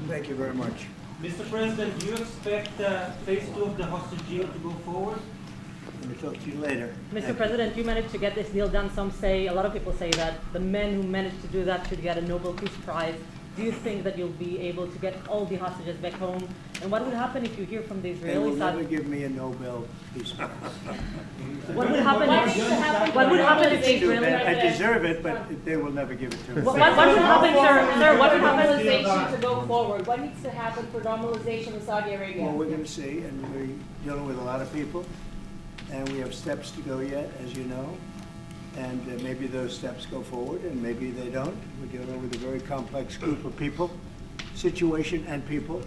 Thank you very much. Mr. President, do you expect phase 2 of the hostage deal to go forward? Let me talk to you later. Mr. President, you managed to get this deal done. A lot of people say that the men who managed to do that should get a Nobel Peace Prize. Do you think that you'll be able to get all the hostages back home? And what would happen if you hear from the They Israeli will side? never give me a Nobel Peace Prize. What would happen if the Israeli... I deserve it, but they will never give it to me. What would happen, sir? What would happen? Normalization to go forward. What needs to happen for normalization with Saudi Arabia? Well, we're going to see, and we're dealing with a lot of people, and we have steps to go yet, as you know, and maybe those steps go forward, and maybe they don't. We're dealing with a very complex group of people, situation and people,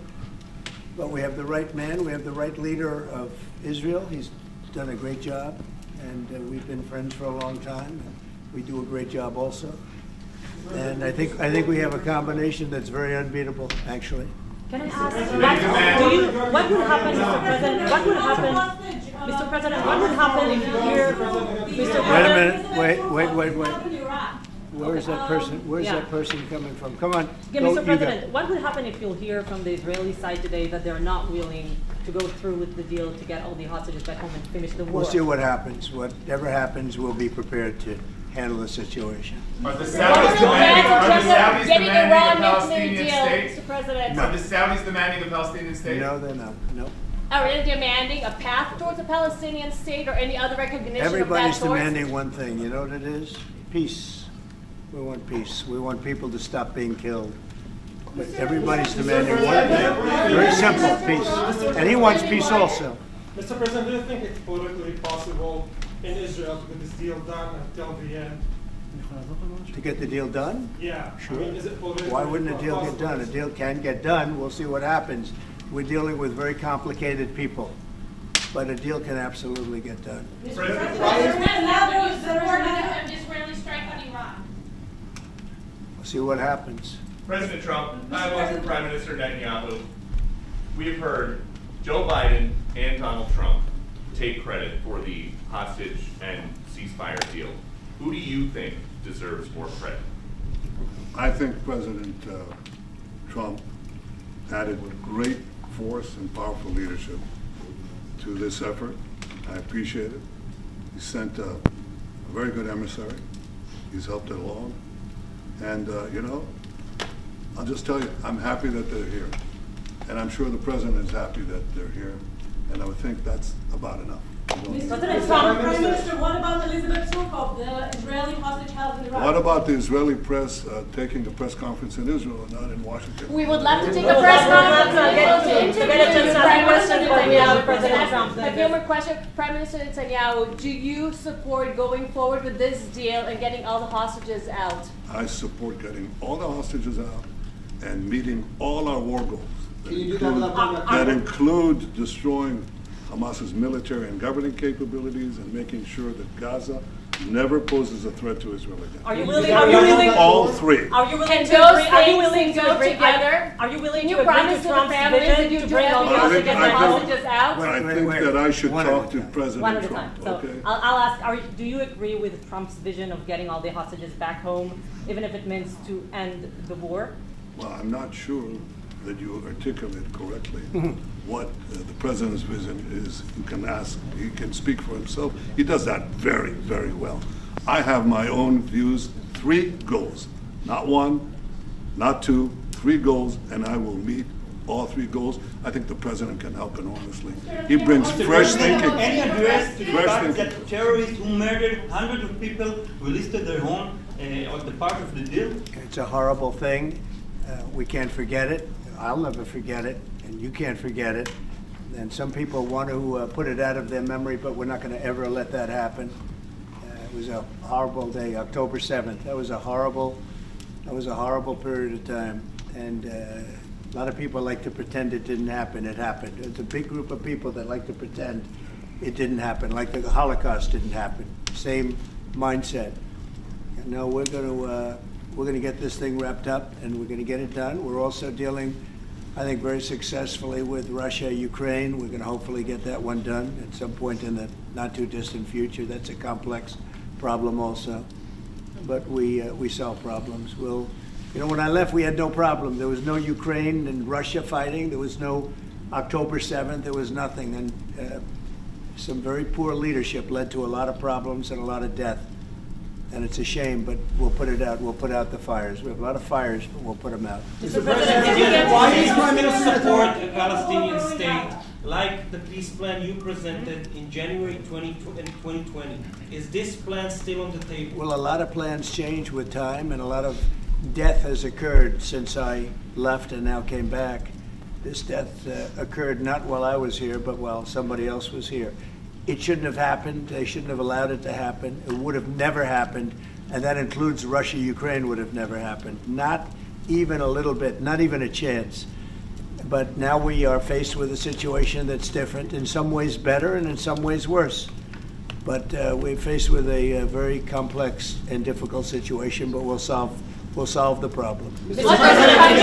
but we have the right man, we have the right leader of Israel. He's done a great job, and we've been friends for a long time, and we do a great job also. And I think we have a combination that's very unbeatable, actually. Can I ask, what would happen, Mr. President? What would happen, Mr. President? What would happen if you hear, Mr. President? Wait a minute, wait. Where's that person? Where's that person coming from? Come on. Yeah, go, Mr. President, what would happen if you'll hear from the Israeli side today that they're not willing to go through with the deal to get all the hostages back home and finish the war? We'll see what happens. Whatever happens, we'll be prepared to handle the situation. Are the Saudis demanding a Palestinian state? Mr. President. Are the Saudis demanding a Palestinian state? No, they're not. No. Are they demanding a path towards a Palestinian state or any other recognition Everybody's of that sort? demanding one thing. You know what it is? Peace. We want peace. We want people to stop being killed. But everybody's demanding one thing. Very simple, peace. And he wants peace also. Mr. President, do you think it's politically possible in Israel to get this deal done until the end? To get the deal done? Yeah. Sure. I mean, is it politically Why wouldn't a deal get possible? done? A deal can get done. We'll see what happens. We're dealing with very complicated people. But a deal can absolutely get done. President, Israeli strike on Iran. We'll see what happens. President Trump, I welcome Prime Minister Netanyahu. We have heard Joe Biden and Donald Trump take credit for the hostage and ceasefire deal. Who do you think deserves more credit? I think President Trump added great force and powerful leadership to this effort. I appreciate it. He sent a very good emissary. He's helped it along. And, you know, I'll just tell you, I'm happy that they're here. And I'm sure the President is happy that they're here. And I would think that's about enough. President Trump, Prime Minister, what about Elizabeth Surkov, the Israeli hostage held in Iraq? What about the Israeli press taking a press conference in Israel and not in Washington? We would love to take a press conference to get a Prime Minister Netanyahu. A few more questions. Prime Minister Netanyahu, do you support going forward with this deal and getting all the hostages out? I support getting all the hostages out and meeting all our war goals that include destroying Hamas's military and governing capabilities and making sure that Gaza never poses a threat to Israel again. are you willing? All three. Are you willing Can to those agree? Are you willing things to go agree? together? Are you willing Can to you agree promise to to the Trump's families vision that you to do bring all the everything to hostages get the back home? hostages out? Wait, I wait, think wait. that I should One at talk a to time. President One at a Trump. time. So Okay? I'll ask, do you agree with Trump's vision of getting all the hostages back home, even if it means to end the war? Well, I'm not sure that you articulate correctly what the President's vision is. You can ask, he can speak for himself. He does that very, very well. I have my own views, 3 goals, not 1, not 2, 3 goals, and I will meet all 3 goals. I think the President can help enormously. He brings fresh thinking. Any address to the Fresh fact thinking. that terrorists who murdered hundreds of people released their home on the part of the deal? It's a horrible thing. We can't forget it. I'll never forget it, and you can't forget it. And some people want to put it out of their memory, but we're not going to ever let that happen. It was a horrible day, October 7th. That was a horrible period of time. And a lot of people like to pretend it didn't happen. It happened. It's a big group of people that like to pretend it didn't happen, like the Holocaust didn't happen. Same mindset. No, we're going to get this thing wrapped up, and we're going to get it done. We're also dealing, I think, very successfully with Russia, Ukraine. We're going to hopefully get that one done at some point in the not too distant future. That's a complex problem also. but we solve problems. We'll, you know, when I left, we had no problem. There was no Ukraine and Russia fighting. There was no October 7th. There was nothing. And some very poor leadership led to a lot of problems and a lot of death. And it's a shame, but we'll put it out. We'll put out the fires. We have a lot of fires, but we'll put them out. Mr. President, why is Prime Minister support a Palestinian state like the peace plan you presented in January 2020? Is this plan still on the table? Well, a lot of plans change with time, and a lot of death has occurred since I left and now came back. This death occurred not while I was here, but while somebody else was here. It shouldn't have happened. They shouldn't have allowed it to happen. It would have never happened, and that includes Russia, Ukraine would have never happened. Not even a little bit, not even a chance. But now we are faced with a situation that's different, in some ways better and in some ways worse. But we're faced with a very complex and difficult situation, but we'll solve the problem. Mr. President,